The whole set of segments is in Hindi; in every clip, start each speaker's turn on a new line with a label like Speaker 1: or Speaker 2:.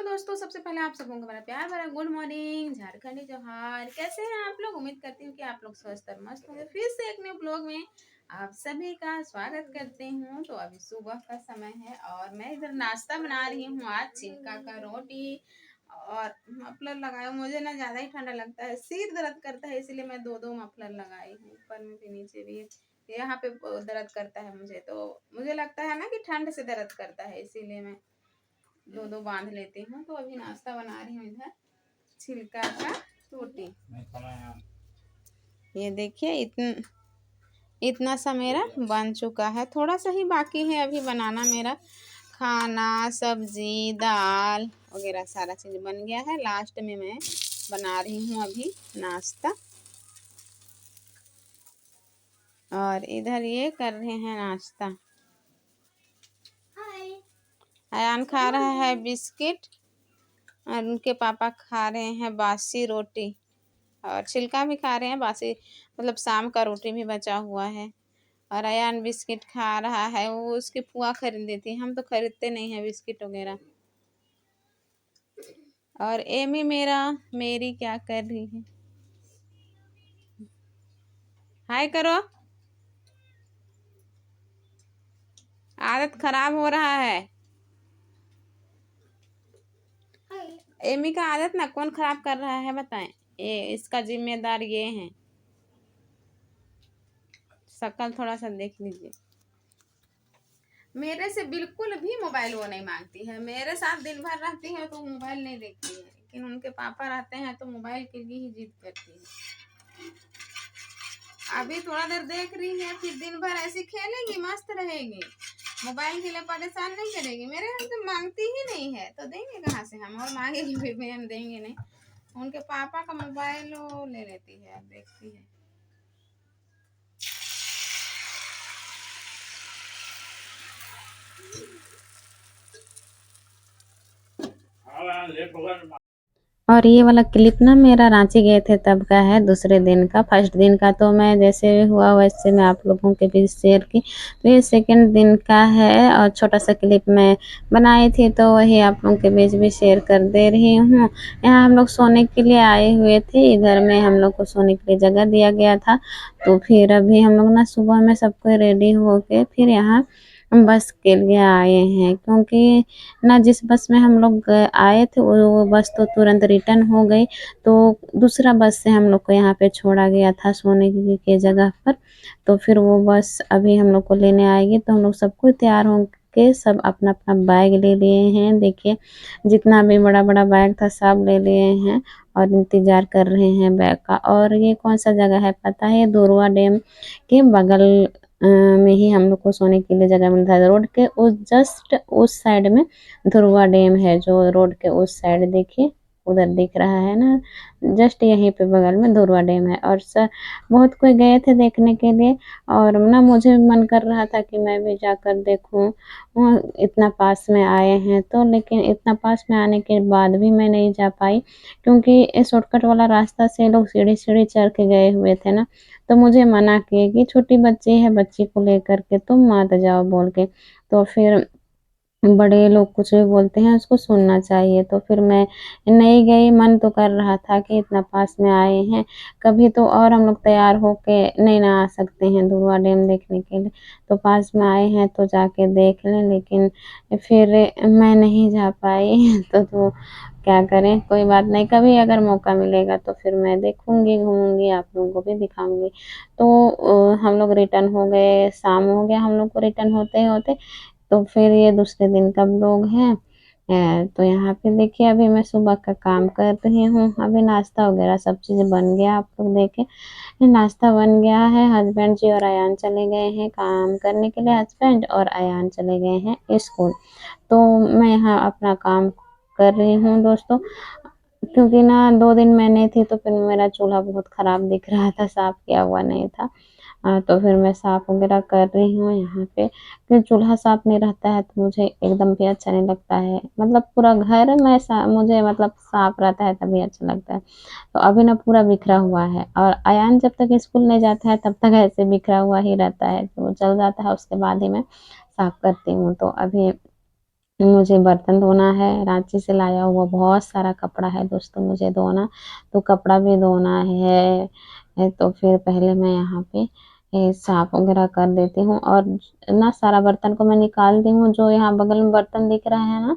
Speaker 1: दोस्तों, सबसे पहले आप सबों को मेरा प्यार भरा गुड मॉर्निंग, झारखंडी जोहार। कैसे हैं आप लोग? उम्मीद करती हूँ कि आप लोग स्वस्थ और मस्त होंगे। फिर से एक न्यू ब्लॉग में आप सभी का स्वागत करते हूँ। तो अभी सुबह का समय है और मैं इधर नाश्ता बना रही हूँ। आज छिलका का रोटी और मफलर लगाया हूँ। मुझे ना ज़्यादा ही ठंडा लगता है, सिर दर्द करता है, इसलिए मैं दो मफलर लगाई हूँ, ऊपर में भी नीचे भी। यहाँ पे दर्द करता है मुझे, तो मुझे लगता है ना कि ठंड से दर्द करता है, इसीलिए मैं दो बांध लेती हूँ। तो अभी नाश्ता बना रही हूँ इधर छिलका का रोटी। ये देखिए इतना सा मेरा बन चुका है, थोड़ा सा ही बाकी है अभी बनाना। मेरा खाना, सब्जी, दाल वगैरह सारा चीज़ बन गया है। लास्ट में मैं बना रही हूँ अभी नाश्ता। और इधर ये कर रहे हैं नाश्ता। अयान खा रहा है बिस्किट और उनके पापा खा रहे हैं बासी रोटी, और छिलका भी खा रहे हैं बासी, मतलब शाम का रोटी भी बचा हुआ है। और अयान बिस्किट खा रहा है, वो उसकी फुआ खरीद देती है, हम तो खरीदते नहीं है बिस्किट वगैरह। और एमी मेरी क्या कर रही है? हाय करो। आदत खराब हो रहा है एमी का। आदत ना कौन खराब कर रहा है बताएं? ये इसका जिम्मेदार ये है। शक्ल थोड़ा सा देख लीजिए। मेरे से बिल्कुल भी मोबाइल वो नहीं मांगती है। मेरे साथ दिन भर रहती है तो मोबाइल नहीं देखती है, लेकिन उनके पापा रहते हैं तो मोबाइल के लिए ही जिद करती है। अभी थोड़ा देर देख रही है, फिर दिन भर ऐसी खेलेगी, मस्त रहेगी, मोबाइल के लिए परेशान नहीं करेगी। मेरे यहाँ तो मांगती ही नहीं है, तो देंगे कहाँ से हम? और मांगेगी फिर भी हम देंगे नहीं। उनके पापा का मोबाइल वो ले लेती है, देखती है। और ये वाला क्लिप ना मेरा रांची गए थे तब का है, दूसरे दिन का। फर्स्ट दिन का तो मैं जैसे हुआ वैसे मैं आप लोगों के बीच शेयर की। तो ये सेकंड दिन का है और छोटा सा क्लिप मैं बनाई थी, तो वही आप लोगों के बीच भी शेयर कर दे रही हूँ। यहाँ हम लोग सोने के लिए आए हुए थे, इधर में हम लोग को सोने के लिए जगह दिया गया था। तो फिर अभी हम लोग ना सुबह में सबको रेडी हो के फिर यहाँ बस के लिए आए हैं, क्योंकि ना जिस बस में हम लोग आए थे वो बस तो तुरंत रिटर्न हो गई। तो दूसरा बस से हम लोग को यहाँ पे छोड़ा गया था सोने की जगह पर। तो फिर वो बस अभी हम लोग को लेने आएगी। तो हम लोग सबको तैयार हो के सब अपना अपना बैग ले लिए हैं। देखिए जितना भी बड़ा बड़ा बैग था सब ले लिए हैं और इंतजार कर रहे हैं बैग का। और ये कौन सा जगह है पता है? दोरवा डैम के बगल में ही हम लोग को सोने के लिए जगह मिलता है। रोड के उस जस्ट उस साइड में धुरवा डैम है, जो रोड के उस साइड देखिए उधर दिख रहा है ना, जस्ट यहीं पे बगल में धुरवा डैम है। और सर बहुत कोई गए थे देखने के लिए, और ना मुझे मन कर रहा था कि मैं भी जाकर देखूं। इतना पास में आए हैं तो, लेकिन इतना पास में आने के बाद भी मैं नहीं जा पाई, क्योंकि शॉर्टकट वाला रास्ता से लोग सीढ़ी सीढ़ी चढ़ के गए हुए थे ना। तो मुझे मना किए कि छोटी बच्ची है, बच्ची को लेकर के तुम मत जाओ बोल के। तो फिर बड़े लोग कुछ भी बोलते हैं उसको सुनना चाहिए। तो फिर मैं नहीं गई। मन तो कर रहा था कि इतना पास में आए हैं, कभी तो और हम लोग तैयार होके नहीं ना आ सकते हैं धुरवा डैम देखने के लिए? तो पास में आए हैं तो जाके देख लें, लेकिन फिर मैं नहीं जा पाई। तो क्या करें, कोई बात नहीं, कभी अगर मौका मिलेगा तो फिर मैं देखूंगी, घूमूंगी, आप लोगों को भी दिखाऊंगी। तो हम लोग रिटर्न हो गए, शाम हो गया हम लोग को रिटर्न होते होते। तो फिर ये दूसरे दिन का व्लॉग है। तो यहाँ पे देखिए अभी मैं सुबह का काम कर रही हूँ। अभी नाश्ता वगैरह सब चीज़ बन गया, आप लोग देखे नाश्ता बन गया है। हस्बैंड जी और अयान चले गए हैं काम करने के लिए, हस्बैंड और अयान चले गए हैं स्कूल। तो मैं यहाँ अपना काम कर रही हूँ दोस्तों, क्योंकि ना 2 दिन मैं नहीं थी तो फिर मेरा चूल्हा बहुत ख़राब दिख रहा था, साफ़ किया हुआ नहीं था। तो फिर मैं साफ़ वगैरह कर रही हूँ यहाँ पे। फिर चूल्हा साफ़ नहीं रहता है तो मुझे एकदम भी अच्छा नहीं लगता है, मतलब पूरा घर में मुझे मतलब साफ़ रहता है तभी अच्छा लगता है। तो अभी ना पूरा बिखरा हुआ है, और अयान जब तक स्कूल नहीं जाता है तब तक ऐसे बिखरा हुआ ही रहता है। तो वो चल जाता है उसके बाद ही मैं साफ़ करती हूँ। तो अभी मुझे बर्तन धोना है, रांची से लाया हुआ बहुत सारा कपड़ा है दोस्तों मुझे धोना, तो कपड़ा भी धोना तो फिर पहले मैं यहाँ पे साफ वगैरह कर देती हूँ और ना सारा बर्तन को मैं निकालती हूँ, जो यहाँ बगल में बर्तन दिख रहा है ना,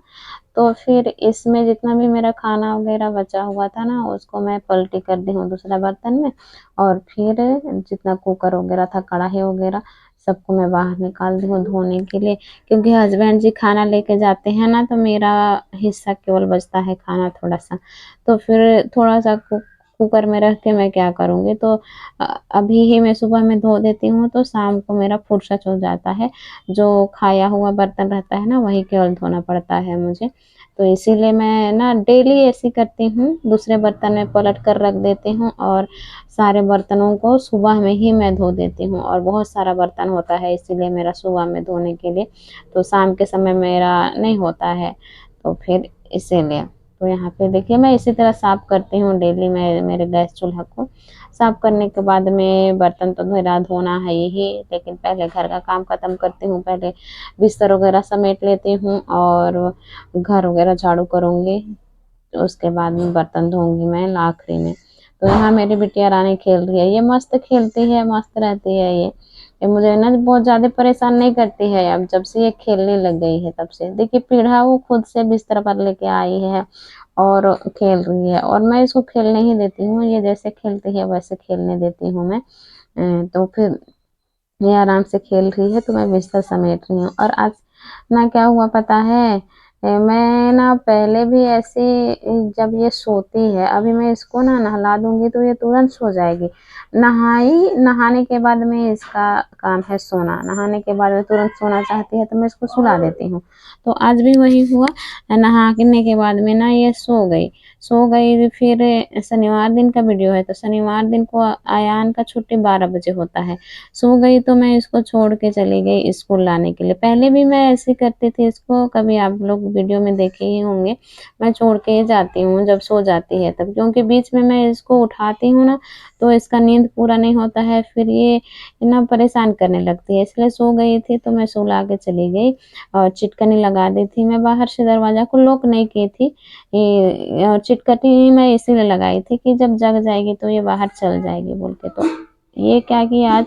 Speaker 1: तो फिर इसमें जितना भी मेरा खाना वगैरह बचा हुआ था ना, उसको मैं पलटी कर दी हूँ दूसरा बर्तन में, और फिर जितना कुकर वगैरह था, कढ़ाई वगैरह, सबको मैं बाहर निकाल दी हूँ धोने के लिए, क्योंकि हस्बैंड जी खाना लेके जाते हैं ना, तो मेरा हिस्सा केवल बचता है खाना थोड़ा सा, तो फिर थोड़ा सा कुकर में रख के मैं क्या करूँगी, तो अ, अभी ही मैं सुबह में धो देती हूँ, तो शाम को मेरा फुर्सत हो जाता है, जो खाया हुआ बर्तन रहता है ना, वही केवल धोना पड़ता है मुझे, तो इसीलिए मैं ना डेली ऐसी करती हूँ, दूसरे बर्तन में पलट कर रख देती हूँ और सारे बर्तनों को सुबह में ही मैं धो देती हूँ, और बहुत सारा बर्तन होता है इसीलिए मेरा सुबह में धोने के लिए, तो शाम के समय मेरा नहीं होता है, तो फिर इसीलिए, तो यहाँ पे देखिए मैं इसी तरह साफ करती हूँ डेली, मैं मेरे गैस चूल्हा को साफ करने के बाद में बर्तन तो मेरा धोना है ही, लेकिन पहले घर का काम खत्म करती हूँ, पहले बिस्तर वगैरह समेट लेती हूँ और घर वगैरह झाड़ू करूँगी, तो उसके बाद में बर्तन धोऊंगी मैं आखिरी में। तो यहाँ मेरी बिटिया रानी खेल रही है, ये मस्त खेलती है, मस्त रहती है ये मुझे ना बहुत ज्यादा परेशान नहीं करती है, अब जब से ये खेलने लग गई है तब से, देखिए पीढ़ा वो खुद से बिस्तर पर लेके आई है और खेल रही है, और मैं इसको खेलने ही देती हूँ, ये जैसे खेलती है वैसे खेलने देती हूँ मैं। तो फिर ये आराम से खेल रही है, तो मैं बिस्तर समेट रही हूँ, और आज ना क्या हुआ पता है, मैं ना पहले भी ऐसे जब ये सोती है, अभी मैं इसको ना नहला दूंगी तो ये तुरंत सो जाएगी, नहाने के बाद में इसका काम है सोना, नहाने के बाद में तुरंत सोना चाहती है, तो मैं इसको सुला देती हूँ, तो आज भी वही हुआ, नहाने के बाद में ना ये सो गई, फिर शनिवार दिन का वीडियो है, तो शनिवार दिन को आयान का छुट्टी 12 बजे होता है, सो गई तो मैं इसको छोड़ के चली गई स्कूल लाने के लिए, पहले भी मैं ऐसे करती थी इसको, कभी आप लोग वीडियो में देखे ही होंगे, मैं छोड़ के ही जाती हूँ जब सो जाती है तब, क्योंकि बीच में मैं इसको उठाती हूँ ना, तो इसका नींद पूरा नहीं होता है, फिर ये ना परेशान करने लगती है, इसलिए सो गई थी तो मैं सुला के चली गई, और चिटकनी लगा दी थी मैं, बाहर से दरवाजा को लॉक नहीं की थी, और चिटकनी मैं इसीलिए लगाई थी कि जब जग जाएगी तो ये बाहर चल जाएगी बोल के, तो ये क्या कि आज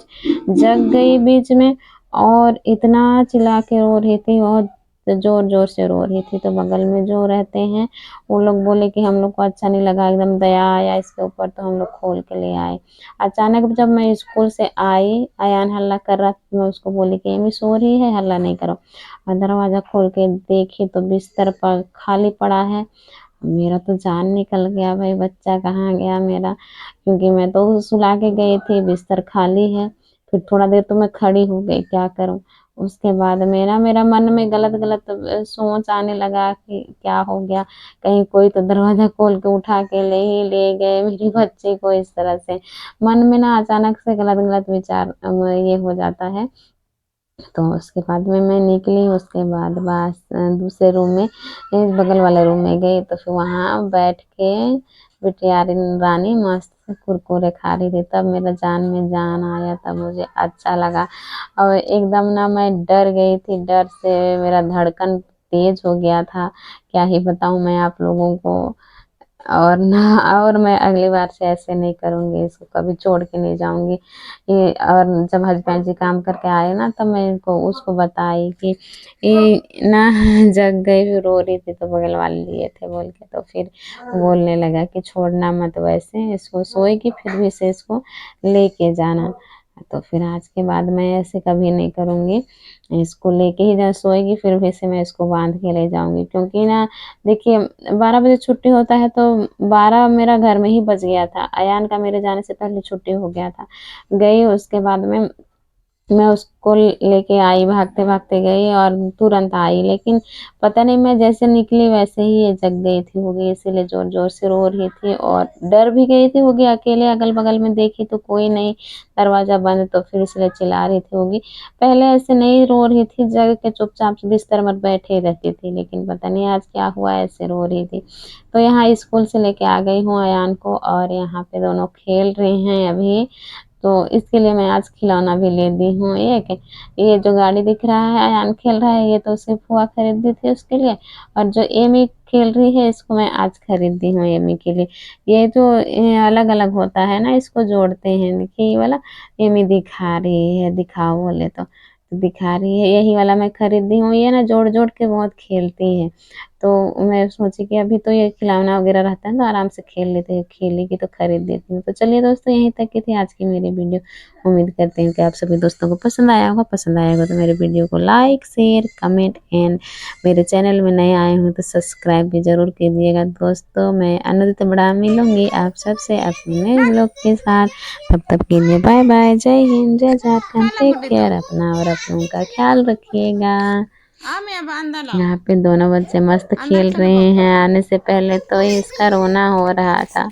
Speaker 1: जग गई बीच में, और इतना चिल्ला के रो रही थी, और जोर जोर से रो रही थी, तो बगल में जो रहते हैं वो लोग बोले कि हम लोग को अच्छा नहीं लगा, एकदम दया आया इसके ऊपर, तो हम लोग खोल के ले आए। अचानक जब मैं स्कूल से आई, अयान हल्ला कर रहा था, मैं उसको बोली कि एमी सो रही है, हल्ला नहीं करो, और दरवाजा खोल के देखी तो बिस्तर पर खाली पड़ा है, मेरा तो जान निकल गया, भाई बच्चा कहाँ गया मेरा, क्योंकि मैं तो सुला के गई थी, बिस्तर खाली है, फिर थोड़ा देर तो मैं खड़ी हो गई, क्या करूं, उसके बाद मेरा मन में गलत गलत सोच आने लगा कि क्या हो गया, कहीं कोई तो दरवाजा खोल के उठा के ले ही ले गए मेरी बच्ची को, इस तरह से मन में ना अचानक से गलत गलत विचार ये हो जाता है, तो उसके बाद में मैं निकली, उसके बाद बस दूसरे रूम में, बगल वाले रूम में गई, तो फिर वहाँ बैठ के बिटिया रानी मस्त से कुरकुरे खा रही थी, तब मेरा जान में जान आया, तब मुझे अच्छा लगा, और एकदम ना मैं डर गई थी, डर से मेरा धड़कन तेज हो गया था, क्या ही बताऊं मैं आप लोगों को, और ना, और मैं अगली बार से ऐसे नहीं करूंगी, इसको कभी छोड़ के नहीं जाऊंगी, ये, और जब हस्बैंड जी काम करके आए ना, तब मैं इनको उसको बताई कि ये ना जग गई, फिर रो रही थी, तो बगल वाले लिए थे बोल के, तो फिर बोलने लगा कि छोड़ना मत, वैसे इसको सोएगी फिर भी से इसको लेके जाना, तो फिर आज के बाद मैं ऐसे कभी नहीं करूंगी, इसको लेके ही जा सोएगी, फिर भी से मैं इसको बांध के ले जाऊंगी, क्योंकि ना देखिए 12 बजे छुट्टी होता है, तो 12 मेरा घर में ही बज गया था, अयान का मेरे जाने से पहले छुट्टी हो गया था, गई उसके बाद में मैं उसको लेके आई, भागते भागते गई और तुरंत आई, लेकिन पता नहीं मैं जैसे निकली वैसे ही ये जग गई थी होगी, इसीलिए जोर जोर से रो रही थी, और डर भी गई थी होगी, अकेले अगल बगल में देखी तो कोई नहीं, दरवाजा बंद, तो फिर इसलिए चिल्ला रही थी होगी, पहले ऐसे नहीं रो रही थी, जग के चुपचाप से बिस्तर में बैठे रहती थी, लेकिन पता नहीं आज क्या हुआ ऐसे रो रही थी, तो यहाँ स्कूल से लेके आ गई हूँ अयान को, और यहाँ पे दोनों खेल रहे हैं अभी, तो इसके लिए मैं आज खिलौना भी ले दी हूँ एक। ये जो गाड़ी दिख रहा है अयान खेल रहा है, ये तो सिर्फ फुआ खरीदी थी उसके लिए, और जो एमी खेल रही है इसको मैं आज खरीदी हूँ एमी के लिए। ये जो अलग अलग होता है ना, इसको जोड़ते हैं। देखिए ये वाला एमी दिखा रही है, दिखाओ बोले तो दिखा रही है। यही वाला मैं खरीदी हूँ, ये ना जोड़ जोड़ के बहुत खेलती है। तो मैं सोची कि अभी तो ये खिलौना वगैरह रहता है तो आराम से खेल लेते हैं, खेलेगी तो खरीद देती हूँ। तो चलिए दोस्तों, यहीं तक की थी आज की मेरी वीडियो। उम्मीद करते हैं कि आप सभी दोस्तों को पसंद आया होगा। पसंद आया होगा तो मेरे वीडियो को लाइक शेयर कमेंट एंड मेरे चैनल में नए आए हो तो सब्सक्राइब भी जरूर कीजिएगा दोस्तों। मैं अनंत बड़ा मिलूंगी आप सबसे अपने ब्लॉग के साथ। तब तक के लिए बाय बाय, जय हिंद, जय झारखंड, टेक केयर, अपना और अपनों का ख्याल रखिएगा। यहाँ पे दोनों बच्चे मस्त खेल रहे हैं। आने से पहले तो इसका रोना हो रहा था।